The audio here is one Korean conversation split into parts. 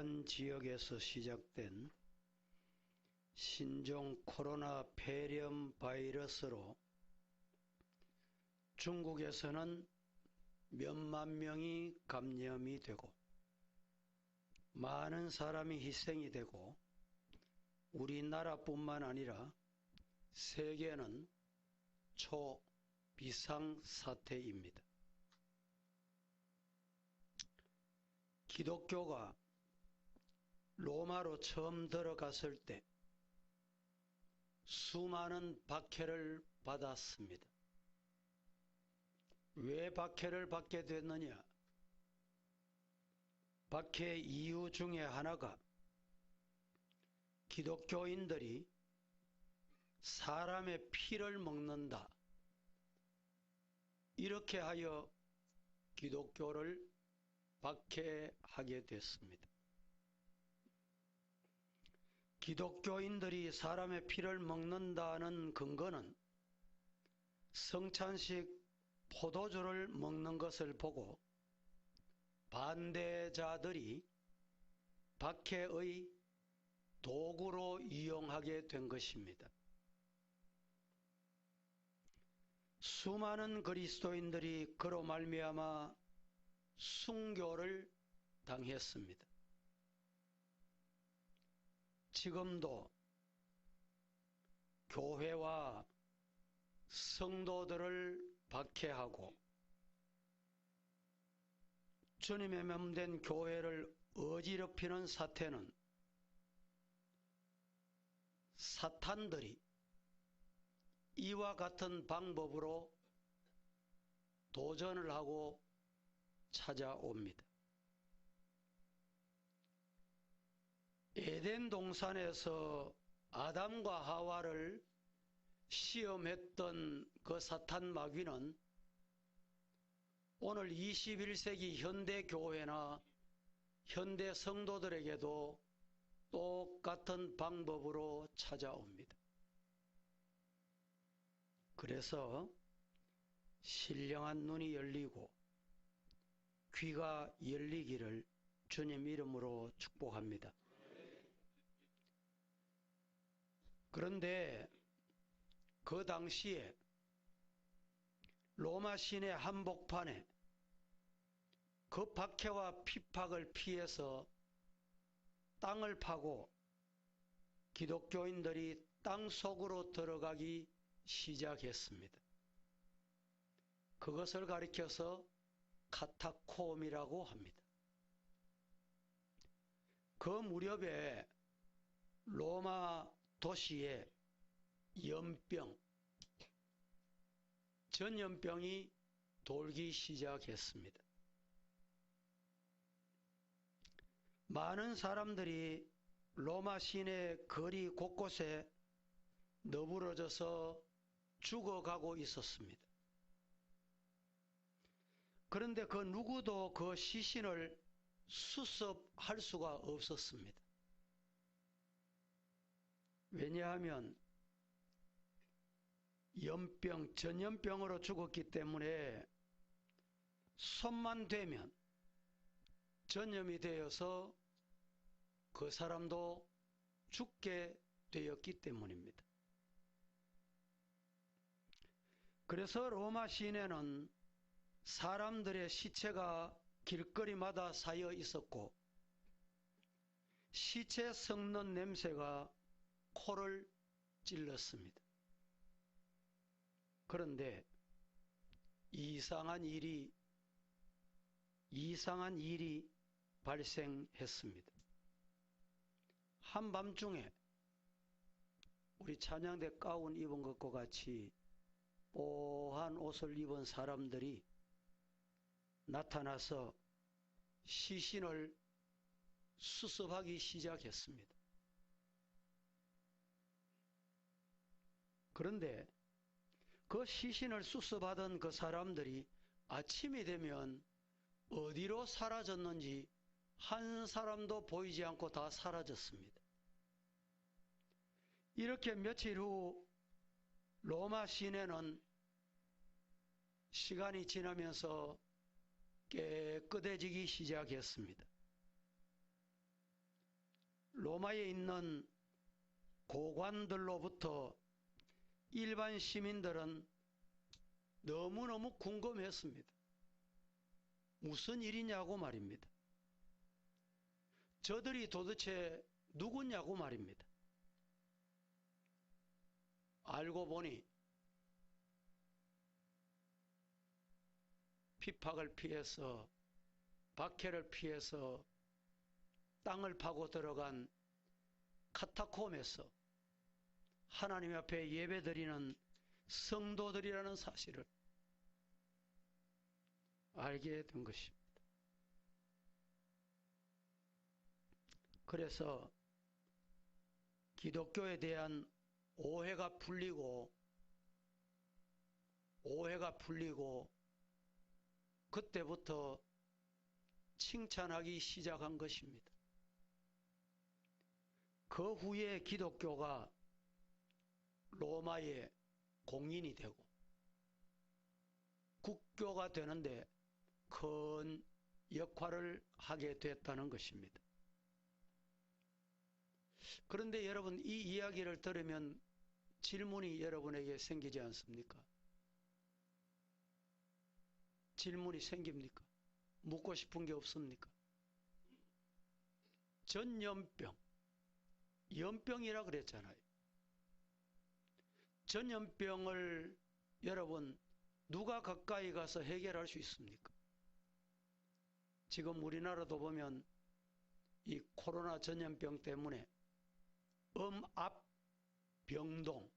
우한 지역에서 시작된 신종 코로나 폐렴 바이러스로 중국에서는 몇만 명이 감염이 되고 많은 사람이 희생이 되고 우리나라뿐만 아니라 세계는 초비상사태입니다. 기독교가 로마로 처음 들어갔을 때 수많은 박해를 받았습니다. 왜 박해를 받게 됐느냐? 박해 이유 중에 하나가 기독교인들이 사람의 피를 먹는다. 이렇게 하여 기독교를 박해하게 됐습니다. 기독교인들이 사람의 피를 먹는다는 근거는 성찬식 포도주를 먹는 것을 보고 반대자들이 박해의 도구로 이용하게 된 것입니다. 수많은 그리스도인들이 그로 말미암아 순교를 당했습니다. 지금도 교회와 성도들을 박해하고 주님의 몸된 교회를 어지럽히는 사태는 사탄들이 이와 같은 방법으로 도전을 하고 찾아옵니다. 에덴 동산에서 아담과 하와를 시험했던 그 사탄 마귀는 오늘 21세기 현대 교회나 현대 성도들에게도 똑같은 방법으로 찾아옵니다. 그래서 신령한 눈이 열리고 귀가 열리기를 주님 이름으로 축복합니다. 그런데 그 당시에 로마 시내 한복판에 그 박해와 핍박을 피해서 땅을 파고 기독교인들이 땅 속으로 들어가기 시작했습니다. 그것을 가리켜서 카타콤이라고 합니다. 그 무렵에 로마 도시에 전염병이 돌기 시작했습니다. 많은 사람들이 로마 시내 거리 곳곳에 너부러져서 죽어가고 있었습니다. 그런데 그 누구도 그 시신을 수습할 수가 없었습니다. 왜냐하면 전염병으로 죽었기 때문에 손만 대면 전염이 되어서 그 사람도 죽게 되었기 때문입니다. 그래서 로마 시내는 사람들의 시체가 길거리마다 쌓여 있었고 시체 썩는 냄새가 코를 찔렀습니다. 그런데 이상한 일이 발생했습니다. 한밤중에 우리 찬양대 가운 입은 것과 같이 뽀한 옷을 입은 사람들이 나타나서 시신을 수습하기 시작했습니다. 그런데 그 시신을 수습하던 그 사람들이 아침이 되면 어디로 사라졌는지 한 사람도 보이지 않고 다 사라졌습니다. 이렇게 며칠 후 로마 시내는 시간이 지나면서 깨끗해지기 시작했습니다. 로마에 있는 고관들로부터 일반 시민들은 너무너무 궁금했습니다. 무슨 일이냐고 말입니다. 저들이 도대체 누구냐고 말입니다. 알고 보니 핍박을 피해서, 박해를 피해서 땅을 파고 들어간 카타콤에서 하나님 앞에 예배드리는 성도들이라는 사실을 알게 된 것입니다. 그래서 기독교에 대한 오해가 풀리고 그때부터 칭찬하기 시작한 것입니다. 그 후에 기독교가 로마의 공인이 되고 국교가 되는데 큰 역할을 하게 됐다는 것입니다. 그런데 여러분, 이 이야기를 들으면 질문이 여러분에게 생기지 않습니까? 질문이 생깁니까? 묻고 싶은 게 없습니까? 전염병, 연병이라 그랬잖아요. 전염병을 여러분 누가 가까이 가서 해결할 수 있습니까? 지금 우리나라도 보면 이 코로나 전염병 때문에 병동,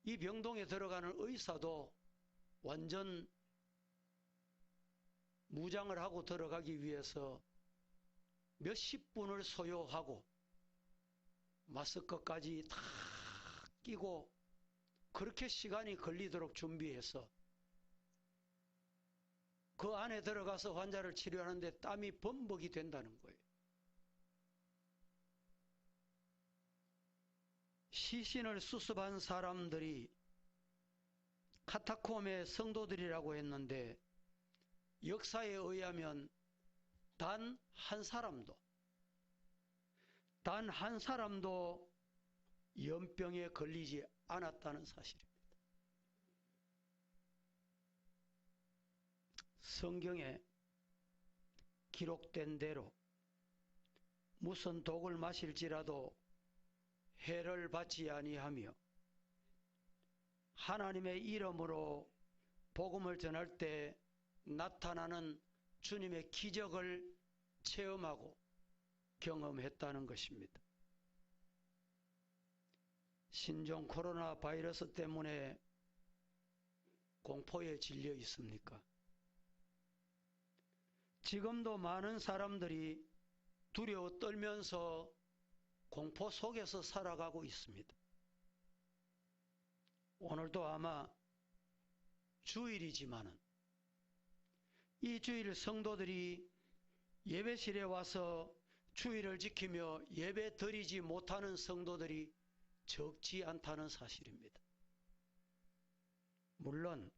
이 병동에 들어가는 의사도 완전 무장을 하고 들어가기 위해서 몇십 분을 소요하고 마스크까지 다 끼고 그렇게 시간이 걸리도록 준비해서 그 안에 들어가서 환자를 치료하는데 땀이 범벅이 된다는 거예요. 시신을 수습한 사람들이 카타콤의 성도들이라고 했는데 역사에 의하면 단 한 사람도 연병에 걸리지 않았다는 사실입니다. 성경에 기록된 대로 무슨 독을 마실지라도 해를 받지 아니하며 하나님의 이름으로 복음을 전할 때 나타나는 주님의 기적을 체험하고 경험했다는 것입니다. 신종 코로나 바이러스 때문에 공포에 질려 있습니까? 지금도 많은 사람들이 두려워 떨면서 공포 속에서 살아가고 있습니다. 오늘도 아마 주일이지만은 이 주일 성도들이 예배실에 와서 주일을 지키며 예배 드리지 못하는 성도들이 적지 않다는 사실입니다. 물론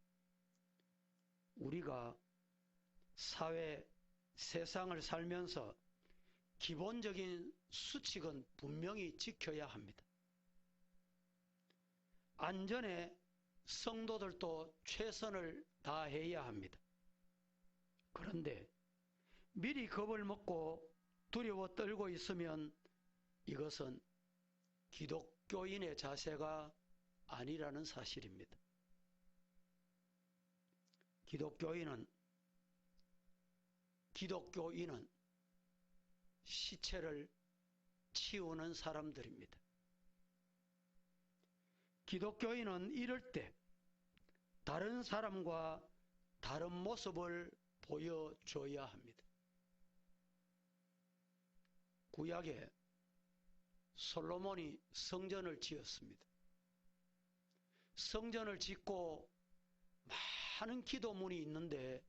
우리가 사회, 세상을 살면서 기본적인 수칙은 분명히 지켜야 합니다. 안전에 성도들도 최선을 다해야 합니다. 그런데 미리 겁을 먹고 두려워 떨고 있으면 이것은 기독교인의 자세가 아니라는 사실입니다. 기독교인은 시체를 치우는 사람들입니다. 기독교인은 이럴 때 다른 사람과 다른 모습을 보여줘야 합니다. 구약에 솔로몬이 성전을 지었습니다. 성전을 짓고 많은 기도문이 있는데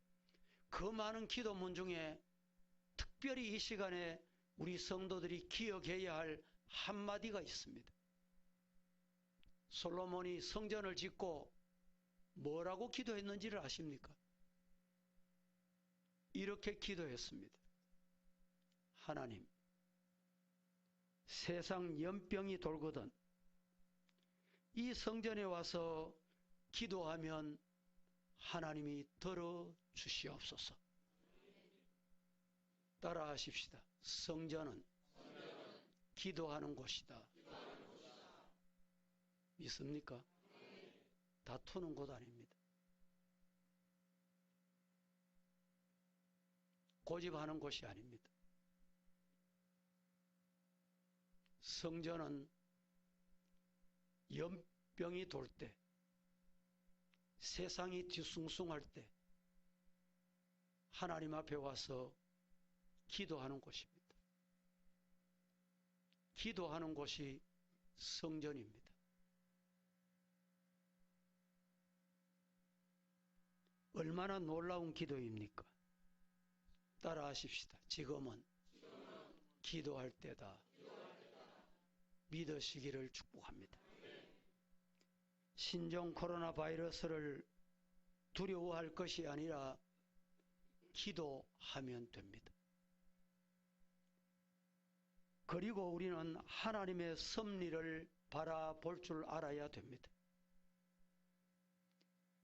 그 많은 기도문 중에 특별히 이 시간에 우리 성도들이 기억해야 할 한마디가 있습니다. 솔로몬이 성전을 짓고 뭐라고 기도했는지를 아십니까? 이렇게 기도했습니다. 하나님, 세상 연병이 돌거든 이 성전에 와서 기도하면 하나님이 들어주시옵소서. 따라하십시다. 성전은 기도하는 곳이다. 믿습니까? 다투는 곳 아닙니다. 고집하는 곳이 아닙니다. 성전은 연병이 돌 때, 세상이 뒤숭숭할 때 하나님 앞에 와서 기도하는 곳입니다. 기도하는 곳이 성전입니다. 얼마나 놀라운 기도입니까? 따라하십시다. 지금은 기도할 때다. 믿으시기를 축복합니다. 신종 코로나 바이러스를 두려워할 것이 아니라 기도하면 됩니다. 그리고 우리는 하나님의 섭리를 바라볼 줄 알아야 됩니다.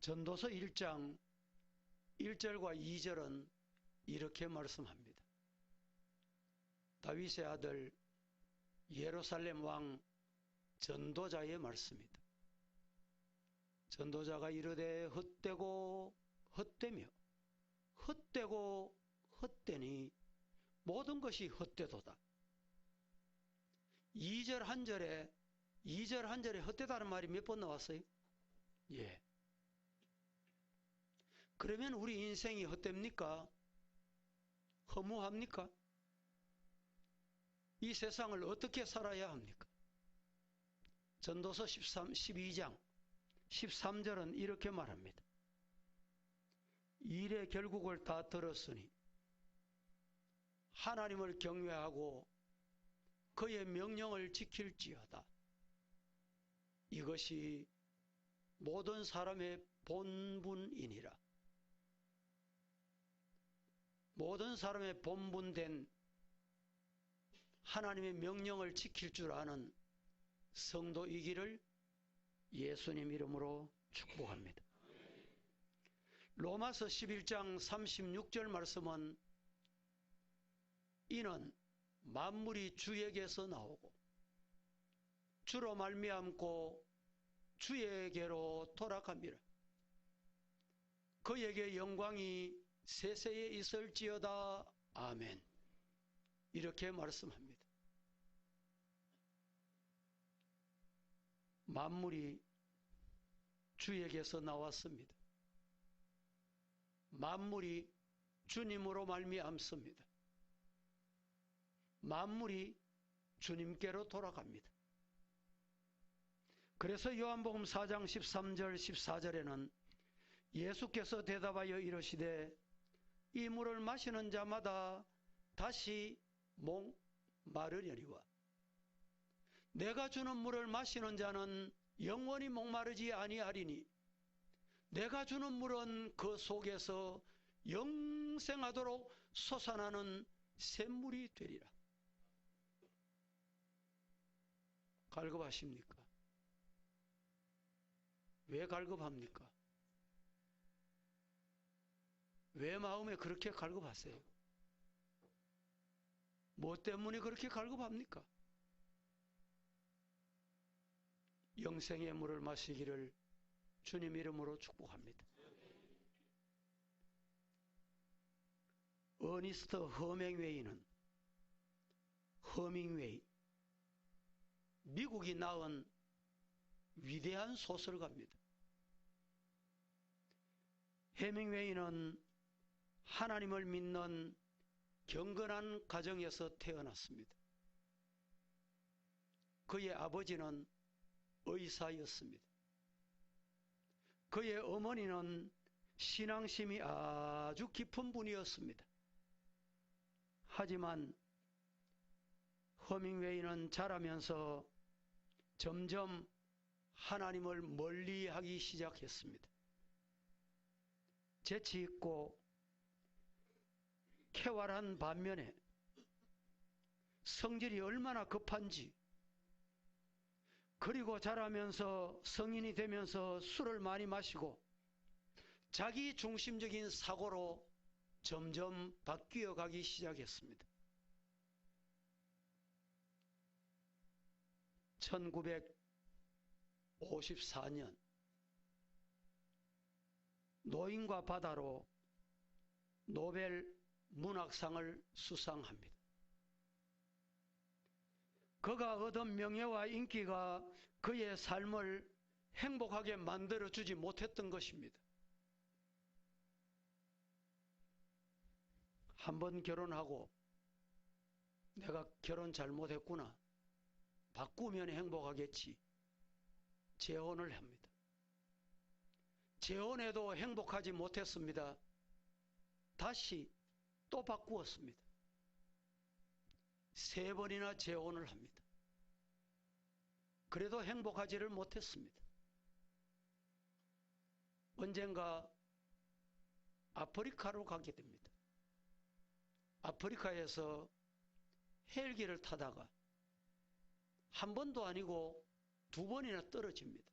전도서 1장 1절과 2절은 이렇게 말씀합니다. 다윗의 아들 예루살렘 왕 전도자의 말씀이다. 전도자가 이르되 헛되고 헛되며 헛되고 헛되니 모든 것이 헛되도다. 2절 한 절에 헛되다는 말이 몇 번 나왔어요? 예. 그러면 우리 인생이 헛됩니까? 허무합니까? 이 세상을 어떻게 살아야 합니까? 전도서 12장 13절은 이렇게 말합니다. 일의 결국을 다 들었으니 하나님을 경외하고 그의 명령을 지킬지어다. 이것이 모든 사람의 본분이니라. 모든 사람의 본분된 하나님의 명령을 지킬 줄 아는 성도이기를 예수님 이름으로 축복합니다. 로마서 11장 36절 말씀은 이는 만물이 주에게서 나오고 주로 말미암고 주에게로 돌아갑니다. 그에게 영광이 세세에 있을지어다. 아멘. 이렇게 말씀합니다. 만물이 주에게서 나왔습니다. 만물이 주님으로 말미암습니다. 만물이 주님께로 돌아갑니다. 그래서 요한복음 4장 13절 14절에는 예수께서 대답하여 이르시되 이 물을 마시는 자마다 다시 목마르려니와 내가 주는 물을 마시는 자는 영원히 목마르지 아니하리니 내가 주는 물은 그 속에서 영생하도록 솟아나는 샘물이 되리라. 갈급하십니까? 왜 갈급합니까? 왜 마음에 그렇게 갈급하세요? 뭐 때문에 그렇게 갈급합니까? 영생의 물을 마시기를 주님 이름으로 축복합니다. 어니스트 허밍웨이 미국이 낳은 위대한 소설가입니다. 해밍웨이는 하나님을 믿는 경건한 가정에서 태어났습니다. 그의 아버지는 의사였습니다. 그의 어머니는 신앙심이 아주 깊은 분이었습니다. 하지만 허밍웨이는 자라면서 점점 하나님을 멀리하기 시작했습니다. 재치 있고 쾌활한 반면에 성질이 얼마나 급한지, 그리고 자라면서 성인이 되면서 술을 많이 마시고 자기 중심적인 사고로 점점 바뀌어 가기 시작했습니다. 1954년 노인과 바다로 노벨 문학상을 수상합니다. 그가 얻은 명예와 인기가 그의 삶을 행복하게 만들어주지 못했던 것입니다. 한번 결혼하고 내가 결혼 잘못했구나, 바꾸면 행복하겠지, 재혼을 합니다. 재혼해도 행복하지 못했습니다. 다시 또 바꾸었습니다. 3번이나 재혼을 합니다. 그래도 행복하지를 못했습니다. 언젠가 아프리카로 가게 됩니다. 아프리카에서 헬기를 타다가 한 번도 아니고 2번이나 떨어집니다.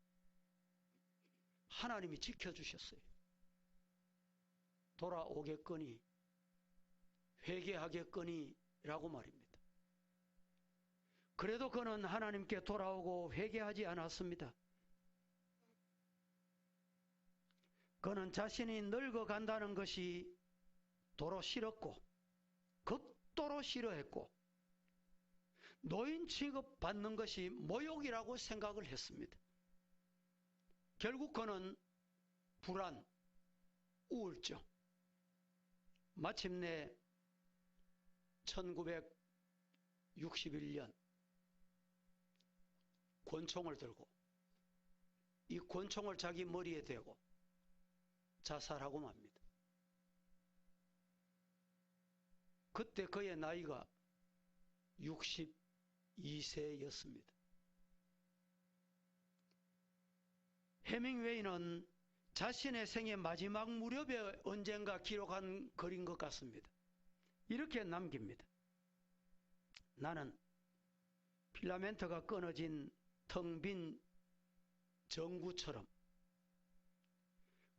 하나님이 지켜주셨어요. 돌아오겠거니 회개하겠거니 라고 말입니다. 그래도 그는 하나님께 돌아오고 회개하지 않았습니다. 그는 자신이 늙어간다는 것이 도로 싫었고 극도로 싫어했고 노인 취급받는 것이 모욕이라고 생각을 했습니다. 결국 그는 불안, 우울증, 마침내 1961년 권총을 들고 이 권총을 자기 머리에 대고 자살하고 맙니다. 그때 그의 나이가 62세였습니다. 해밍웨이는 자신의 생의 마지막 무렵에 언젠가 기록한 글인 것 같습니다. 이렇게 남깁니다. 나는 필라멘트가 끊어진 텅 빈 전구처럼,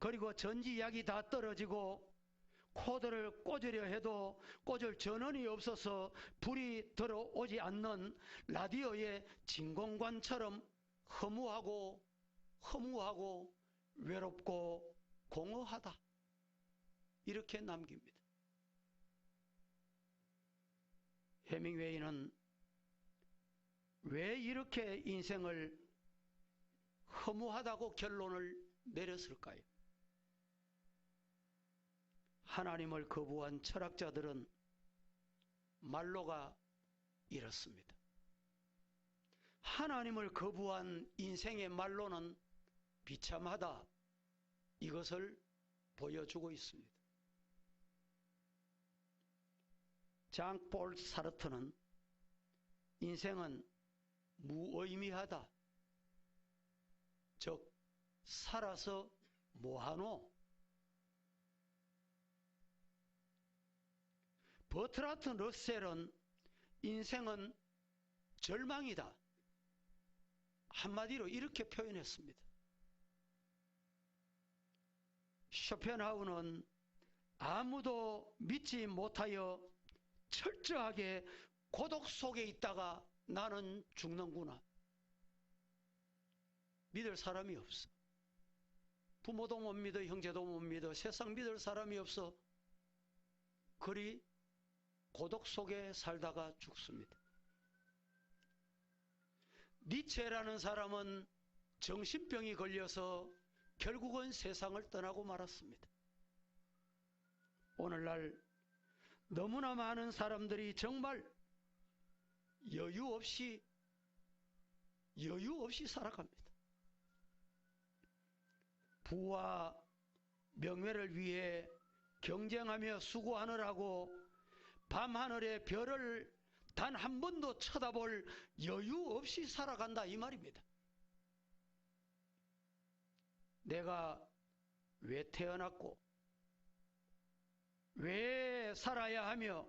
그리고 전지약이 다 떨어지고 코드를 꽂으려 해도 꽂을 전원이 없어서 불이 들어오지 않는 라디오의 진공관처럼 허무하고 외롭고 공허하다, 이렇게 남깁니다. 해밍웨이는 왜 이렇게 인생을 허무하다고 결론을 내렸을까요? 하나님을 거부한 철학자들은 말로가 이렇습니다. 하나님을 거부한 인생의 말로는 비참하다, 이것을 보여주고 있습니다. 장 폴 사르트는 인생은 무의미하다, 즉 살아서 뭐하노? 버트라트 러셀은 인생은 절망이다, 한마디로 이렇게 표현했습니다. 쇼펜하우는 아무도 믿지 못하여 철저하게 고독 속에 있다가 나는 죽는구나. 믿을 사람이 없어. 부모도 못 믿어, 형제도 못 믿어, 세상 믿을 사람이 없어. 그리 고독 속에 살다가 죽습니다. 니체라는 사람은 정신병이 걸려서 결국은 세상을 떠나고 말았습니다. 오늘날 너무나 많은 사람들이 정말 여유 없이 살아갑니다. 부와 명예를 위해 경쟁하며 수고하느라고 밤하늘의 별을 단 한 번도 쳐다볼 여유 없이 살아간다, 이 말입니다. 내가 왜 태어났고 왜 살아야 하며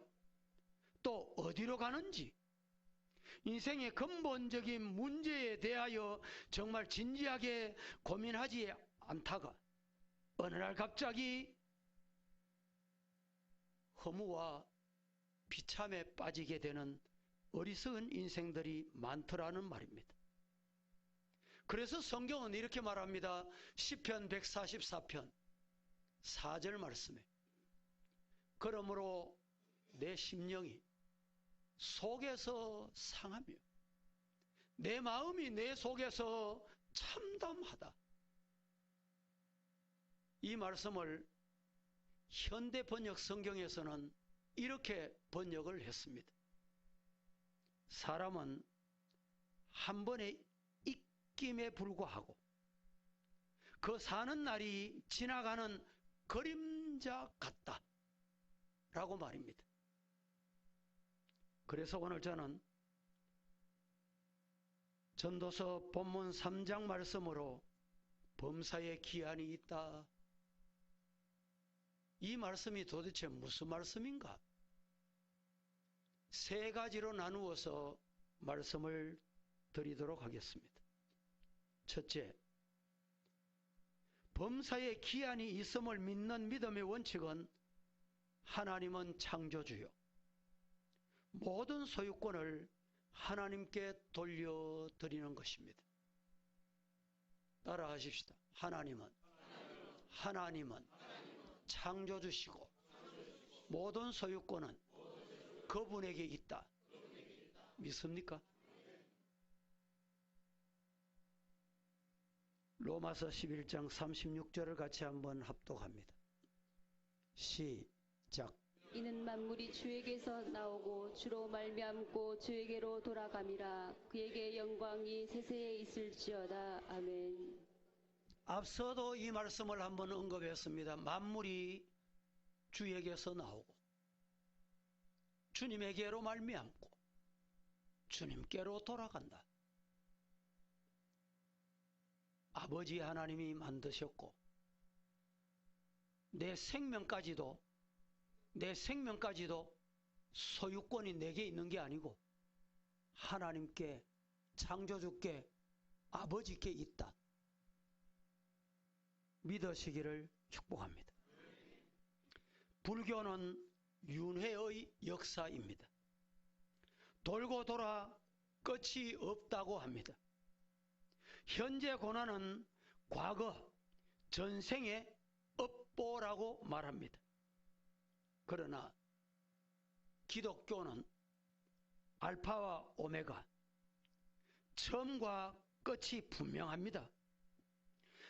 또 어디로 가는지 인생의 근본적인 문제에 대하여 정말 진지하게 고민하지 않다가 어느 날 갑자기 허무와 비참에 빠지게 되는 어리석은 인생들이 많더라는 말입니다. 그래서 성경은 이렇게 말합니다. 시편 144편 4절 말씀에 그러므로 내 심령이 속에서 상하며 내 마음이 내 속에서 참담하다. 이 말씀을 현대 번역 성경에서는 이렇게 번역을 했습니다. 사람은 한 번의 입김에 불과하고 그 사는 날이 지나가는 그림자 같다 라고 말입니다. 그래서 오늘 저는 전도서 본문 3장 말씀으로 범사에 기한이 있다. 이 말씀이 도대체 무슨 말씀인가? 세 가지로 나누어서 말씀을 드리도록 하겠습니다. 첫째, 범사에 기한이 있음을 믿는 믿음의 원칙은 하나님은 창조주요 모든 소유권을 하나님께 돌려드리는 것입니다. 따라하십시다. 하나님은 창조주시고 모든 소유권은 그분에게 있다. 믿습니까? 로마서 11장 36절을 같이 한번 합독합니다. 시작. 이는 만물이 주에게서 나오고 주로 말미암고 주에게로 돌아감이라. 그에게 영광이 세세에 있을지어다. 아멘. 앞서도 이 말씀을 한번 언급했습니다. 만물이 주에게서 나오고 주님에게로 말미암고 주님께로 돌아간다. 아버지 하나님이 만드셨고 내 생명까지도 소유권이 내게 있는 게 아니고 하나님께, 창조주께, 아버지께 있다. 믿으시기를 축복합니다. 불교는 윤회의 역사입니다. 돌고 돌아 끝이 없다고 합니다. 현재 고난은 과거, 전생의 업보라고 말합니다. 그러나 기독교는 알파와 오메가, 처음과 끝이 분명합니다.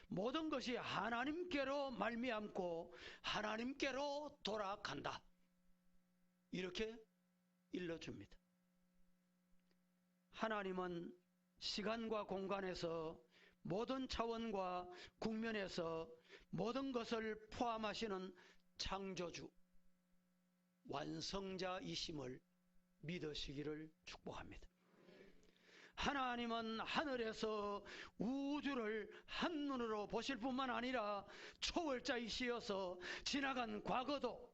모든 것이 하나님께로 말미암고 하나님께로 돌아간다. 이렇게 일러줍니다. 하나님은 시간과 공간에서 모든 차원과 국면에서 모든 것을 포함하시는 창조주, 완성자이심을 믿으시기를 축복합니다. 하나님은 하늘에서 우주를 한눈으로 보실 뿐만 아니라 초월자이시여서 지나간 과거도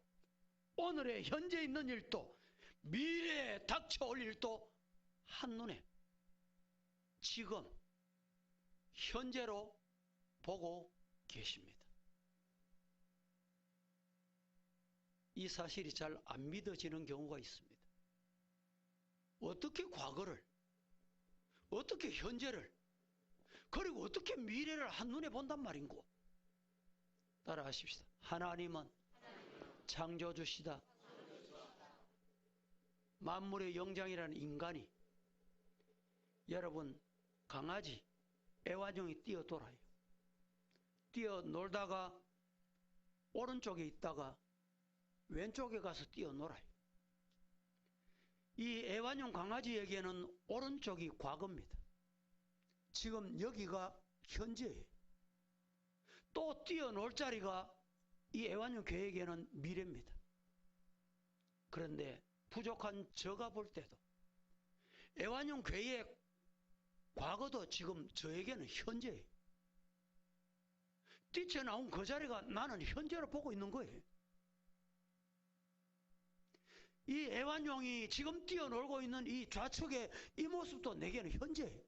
오늘의 현재 있는 일도 미래에 닥쳐올 일도 한눈에 지금 현재로 보고 계십니다. 이 사실이 잘 안 믿어지는 경우가 있습니다. 어떻게 과거를, 어떻게 현재를, 그리고 어떻게 미래를 한눈에 본단 말인고? 따라 하십시다. 하나님은 창조주시다. 만물의 영장이라는 인간이, 여러분 강아지, 애완용이 뛰어돌아요. 뛰어놀다가 오른쪽에 있다가 왼쪽에 가서 뛰어놀아요. 이 애완용 강아지에게는 오른쪽이 과거입니다. 지금 여기가 현재예요. 또 뛰어놀 자리가 이 애완용 개에게는 미래입니다. 그런데 부족한 저가 볼 때도 애완용 괴의 과거도 지금 저에게는 현재예요. 뛰쳐나온 그 자리가 나는 현재로 보고 있는 거예요. 이 애완용이 지금 뛰어놀고 있는 이 좌측의 이 모습도 내게는 현재예요.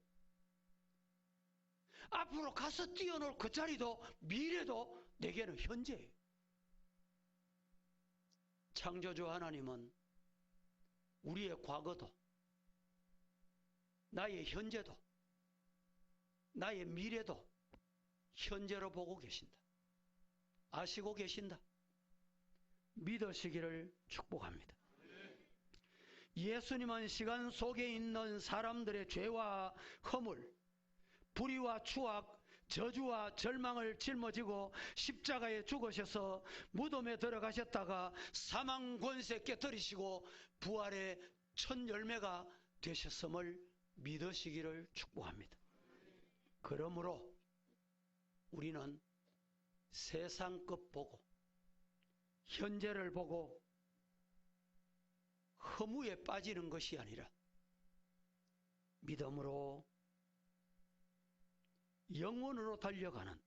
앞으로 가서 뛰어놀 그 자리도 미래도 내게는 현재예요. 창조주 하나님은 우리의 과거도 나의 현재도 나의 미래도 현재로 보고 계신다. 아시고 계신다. 믿으시기를 축복합니다. 예수님은 시간 속에 있는 사람들의 죄와 허물, 불의와 추악, 저주와 절망을 짊어지고 십자가에 죽으셔서 무덤에 들어가셨다가 사망 권세 깨뜨리시고 부활의 첫 열매가 되셨음을 믿으시기를 축복합니다. 그러므로 우리는 세상 것 보고 현재를 보고 허무에 빠지는 것이 아니라 믿음으로 영원으로 달려가는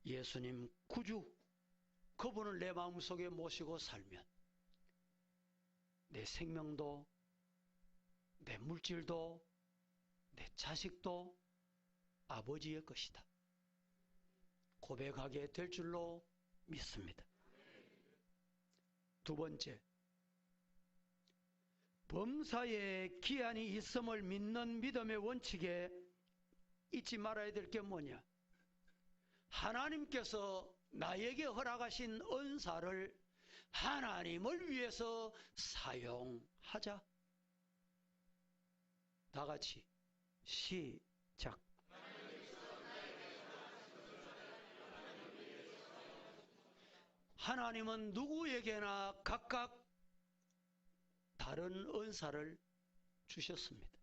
예수님 구주, 그분을 내 마음속에 모시고 살면 내 생명도 내 물질도 내 자식도 아버지의 것이다 고백하게 될 줄로 믿습니다. 두 번째, 범사에 기한이 있음을 믿는 믿음의 원칙에 잊지 말아야 될 게 뭐냐? 하나님께서 나에게 허락하신 은사를 하나님을 위해서 사용하자. 다 같이 시작. 하나님은 누구에게나 각각 다른 은사를 주셨습니다.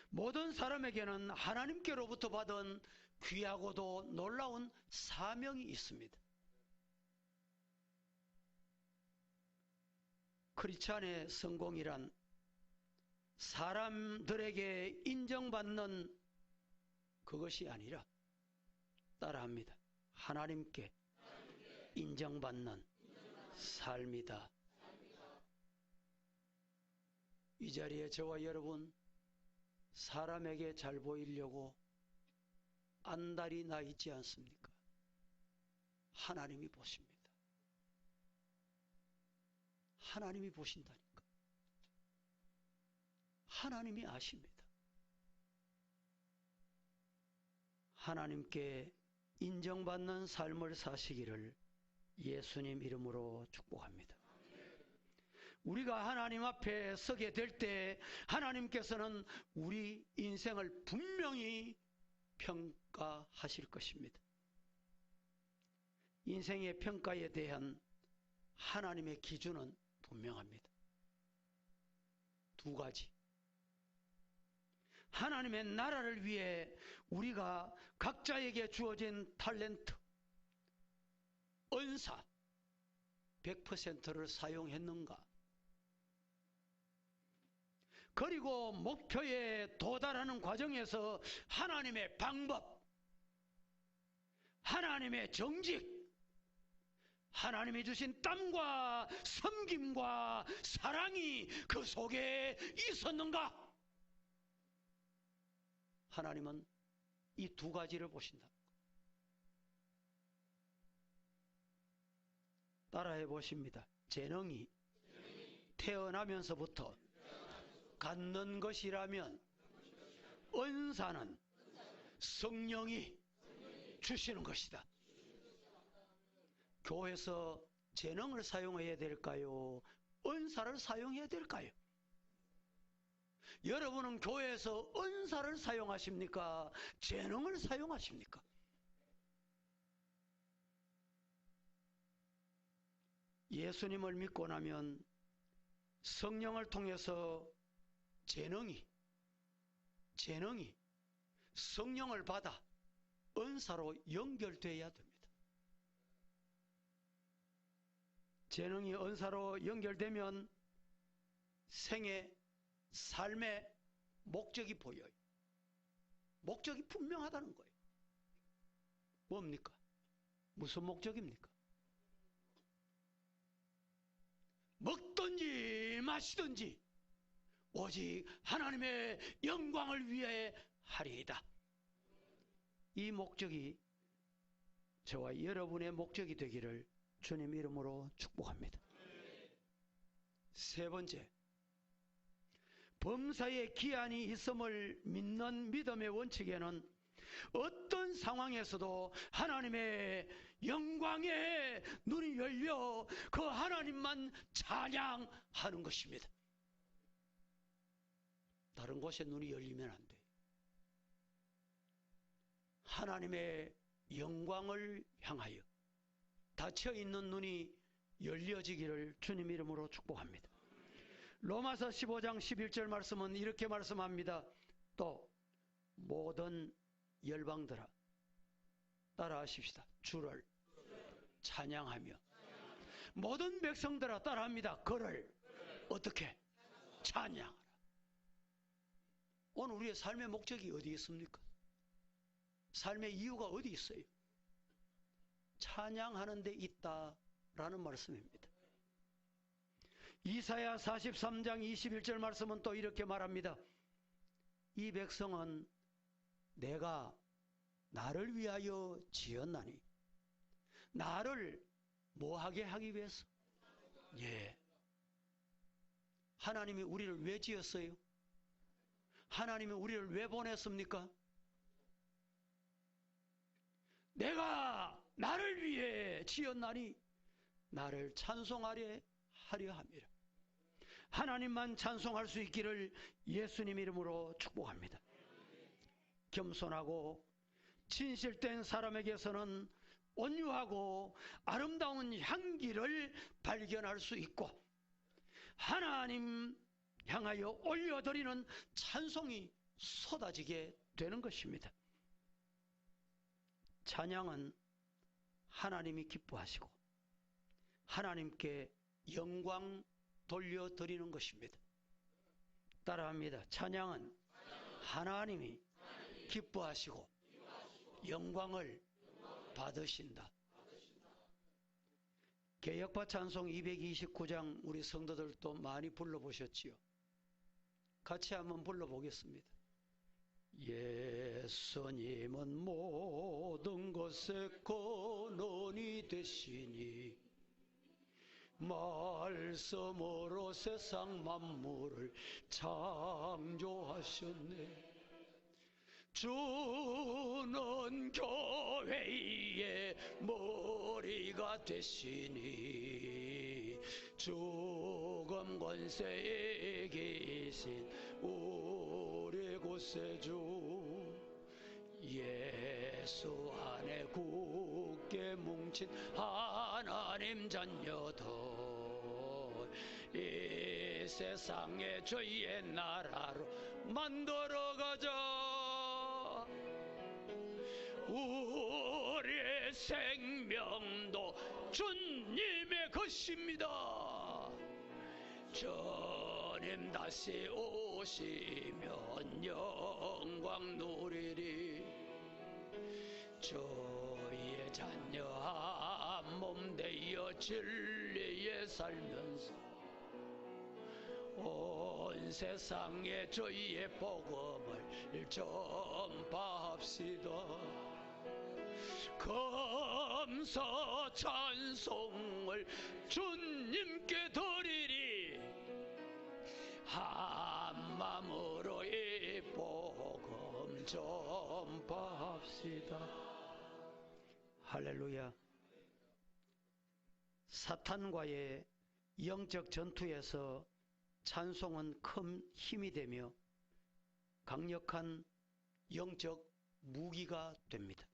모든 사람에게는 하나님께로부터 받은 귀하고도 놀라운 사명이 있습니다. 크리스찬의 성공이란 사람들에게 인정받는 그것이 아니라, 따라합니다, 하나님께 인정받는 삶이다. 이 자리에 저와 여러분, 사람에게 잘 보이려고 안달이 나 있지 않습니까? 하나님이 보십니다. 하나님이 보신다니까. 하나님이 아십니다. 하나님께 인정받는 삶을 사시기를 예수님 이름으로 축복합니다. 우리가 하나님 앞에 서게 될 때 하나님께서는 우리 인생을 분명히 평가하실 것입니다. 인생의 평가에 대한 하나님의 기준은 분명합니다. 두 가지. 하나님의 나라를 위해 우리가 각자에게 주어진 탤런트, 은사 100%를 사용했는가? 그리고 목표에 도달하는 과정에서 하나님의 방법, 하나님의 정직, 하나님이 주신 땀과 섬김과 사랑이 그 속에 있었는가? 하나님은 이 두 가지를 보신다. 따라해 보십니다. 재능이 태어나면서부터 갖는 것이라면 은사는 성령이 주시는 것이다. 교회에서 재능을 사용해야 될까요? 은사를 사용해야 될까요? 여러분은 교회에서 은사를 사용하십니까? 재능을 사용하십니까? 예수님을 믿고 나면 성령을 통해서 재능이 성령을 받아 은사로 연결되어야 됩니다. 재능이 은사로 연결되면 생애, 삶의 목적이 보여요. 목적이 분명하다는 거예요. 뭡니까? 무슨 목적입니까? 마시든지 오직 하나님의 영광을 위해 하리이다. 이 목적이 저와 여러분의 목적이 되기를 주님 이름으로 축복합니다. 세 번째, 범사에 기한이 있음을 믿는 믿음의 원칙에는 어떤 상황에서도 하나님의 영광에 눈이 열려 그 하나님만 찬양하는 것입니다. 다른 곳에 눈이 열리면 안 돼요. 하나님의 영광을 향하여 닫혀있는 눈이 열려지기를 주님 이름으로 축복합니다. 로마서 15장 11절 말씀은 이렇게 말씀합니다. 또 모든 열방들아 따라하십시다. 주를 찬양하며 모든 백성들아 따라합니다. 그를 어떻게 찬양하라. 오늘 우리의 삶의 목적이 어디 있습니까? 삶의 이유가 어디 있어요? 찬양하는 데 있다라는 말씀입니다. 이사야 43장 21절 말씀은 또 이렇게 말합니다. 이 백성은 내가 나를 위하여 지었나니 나를 뭐하게 하기 위해서? 예. 하나님이 우리를 왜 지었어요? 하나님이 우리를 왜 보냈습니까? 내가 나를 위해 지었나니 나를 찬송하려 하려 함이라. 하나님만 찬송할 수 있기를 예수님 이름으로 축복합니다. 겸손하고 진실된 사람에게서는 온유하고 아름다운 향기를 발견할 수 있고 하나님 향하여 올려드리는 찬송이 쏟아지게 되는 것입니다. 찬양은 하나님이 기뻐하시고 하나님께 영광 돌려드리는 것입니다. 따라합니다. 찬양은 하나님이 기뻐하시고 영광을 받으신다. 개역파 찬송 229장 우리 성도들도 많이 불러보셨지요. 같이 한번 불러보겠습니다. 예수님은 모든 것에 근원이 되시니 말씀으로 세상 만물을 창조하셨네. 주는 교회의 머리가 되시니 죽음 권세에 계신 우리 구세주 예수 안에 굳게 뭉친 하나님 자녀들 이 세상의 죄의 나라로 만들어가자. 우리의 생명도 주님의 것입니다. 주님 다시 오시면 영광 누리리. 주의 자녀 한 몸 되어 진리에 살면서 온 세상에 주의 복음을 전파합시다. 감사 찬송을 주님께 드리리. 한 마음으로 이 복음 전파합시다. 할렐루야. 사탄과의 영적 전투에서 찬송은 큰 힘이 되며 강력한 영적 무기가 됩니다.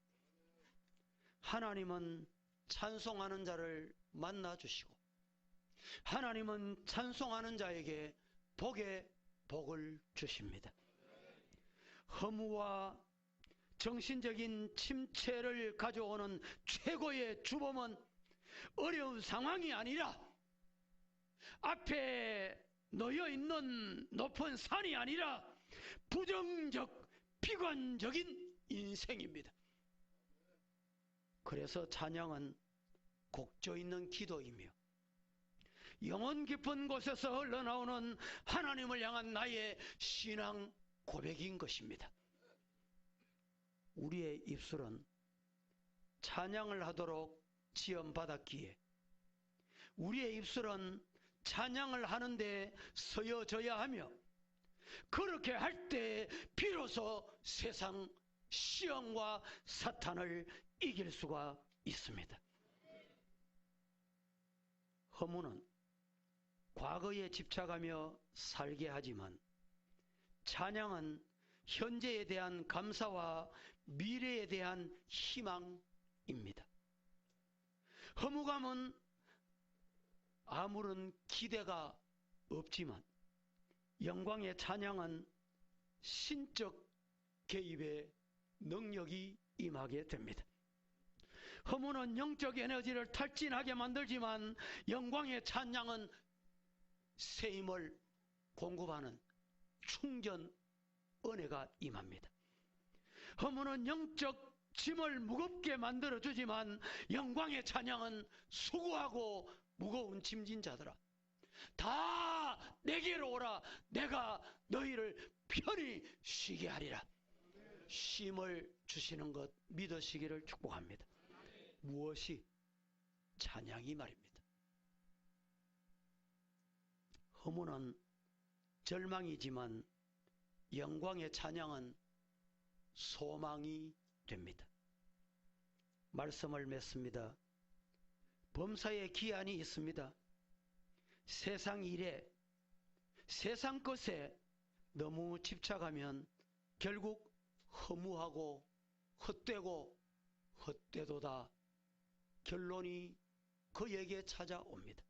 하나님은 찬송하는 자를 만나주시고 하나님은 찬송하는 자에게 복의 복을 주십니다. 허무와 정신적인 침체를 가져오는 최고의 주범은 어려운 상황이 아니라 앞에 놓여있는 높은 산이 아니라 부정적 비관적인 인생입니다. 그래서 찬양은 곡조 있는 기도이며 영혼 깊은 곳에서 흘러나오는 하나님을 향한 나의 신앙 고백인 것입니다. 우리의 입술은 찬양을 하도록 지음받았기에 우리의 입술은 찬양을 하는데 서여져야 하며, 그렇게 할 때 비로소 세상 시험과 사탄을 이길 수가 있습니다. 허무는 과거에 집착하며 살게 하지만 찬양은 현재에 대한 감사와 미래에 대한 희망입니다. 허무감은 아무런 기대가 없지만 영광의 찬양은 신적 개입의 능력이 임하게 됩니다. 허무는 영적 에너지를 탈진하게 만들지만 영광의 찬양은 새 힘을 공급하는 충전 은혜가 임합니다. 허무는 영적 짐을 무겁게 만들어주지만 영광의 찬양은 수고하고 무거운 짐진 자들아, 다 내게로 오라. 내가 너희를 편히 쉬게 하리라. 쉼을 주시는 것 믿으시기를 축복합니다. 무엇이? 찬양이 말입니다. 허무는 절망이지만 영광의 찬양은 소망이 됩니다. 말씀을 맺습니다. 범사에 기한이 있습니다. 세상 일에, 세상 것에 너무 집착하면 결국 허무하고 헛되고 헛되도다 결론이 그에게 찾아옵니다.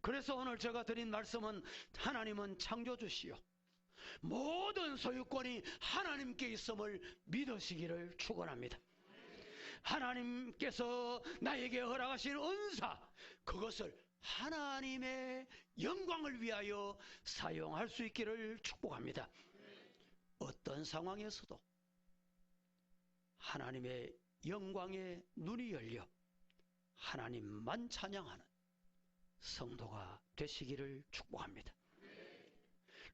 그래서 오늘 제가 드린 말씀은, 하나님은 창조주시요 모든 소유권이 하나님께 있음을 믿으시기를 축원합니다. 하나님께서 나에게 허락하신 은사, 그것을 하나님의 영광을 위하여 사용할 수 있기를 축복합니다. 어떤 상황에서도 하나님의 영광의 눈이 열려 하나님만 찬양하는 성도가 되시기를 축복합니다.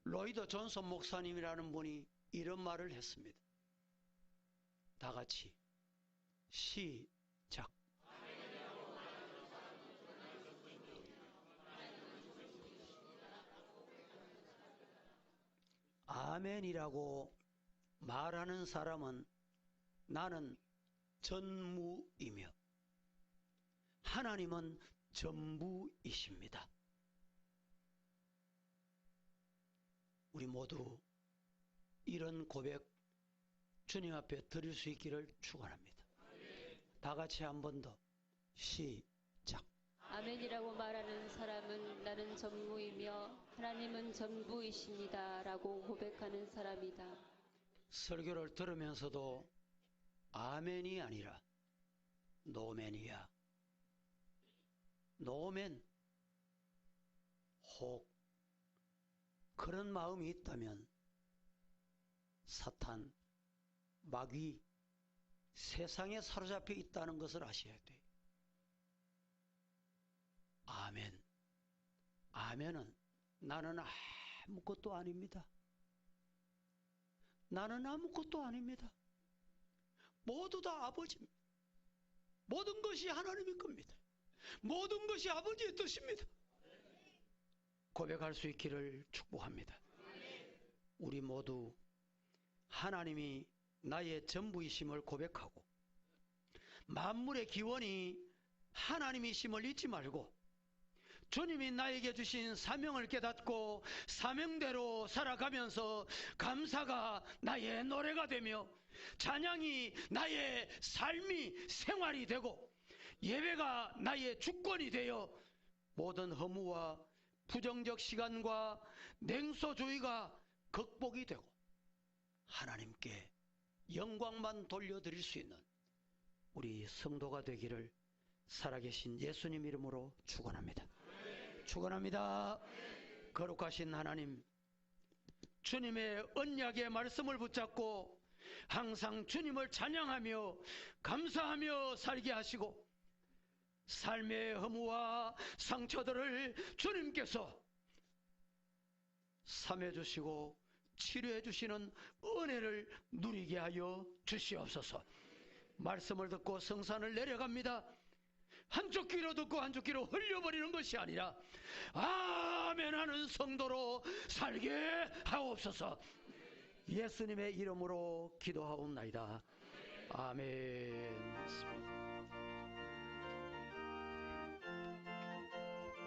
로이드 존슨 목사님이라는 분이 이런 말을 했습니다. 다 같이 시작. 아멘이라고 말하는 사람은 나는 전무이며 하나님은 전부이십니다. 우리 모두 이런 고백 주님 앞에 드릴 수 있기를 축원합니다. 다 같이 한 번 더 시작. 아멘이라고 말하는 사람은 나는 전무이며 하나님은 전부이십니다 라고 고백하는 사람이다. 설교를 들으면서도 아멘이 아니라 노멘이야. 노멘. 혹 그런 마음이 있다면 사탄, 마귀, 세상에 사로잡혀 있다는 것을 아셔야 돼요. 아멘. 아멘은 나는 아무것도 아닙니다. 나는 아무것도 아닙니다. 모두 다 아버지입니다. 모든 것이 하나님의 겁니다. 모든 것이 아버지의 뜻입니다. 고백할 수 있기를 축복합니다. 우리 모두 하나님이 나의 전부이심을 고백하고 만물의 기원이 하나님이심을 잊지 말고 주님이 나에게 주신 사명을 깨닫고 사명대로 살아가면서 감사가 나의 노래가 되며 찬양이 나의 삶이 생활이 되고 예배가 나의 주권이 되어 모든 허무와 부정적 시간과 냉소주의가 극복이 되고 하나님께 영광만 돌려드릴 수 있는 우리 성도가 되기를 살아계신 예수님 이름으로 축원합니다. 축원합니다. 거룩하신 하나님, 주님의 언약의 말씀을 붙잡고 항상 주님을 찬양하며 감사하며 살게 하시고 삶의 허무와 상처들을 주님께서 삼해 주시고 치료해 주시는 은혜를 누리게 하여 주시옵소서. 말씀을 듣고 성산을 내려갑니다. 한쪽 귀로 듣고 한쪽 귀로 흘려버리는 것이 아니라 아멘 하는 성도로 살게 하옵소서. 예수님의 이름으로 기도하옵나이다. 아멘.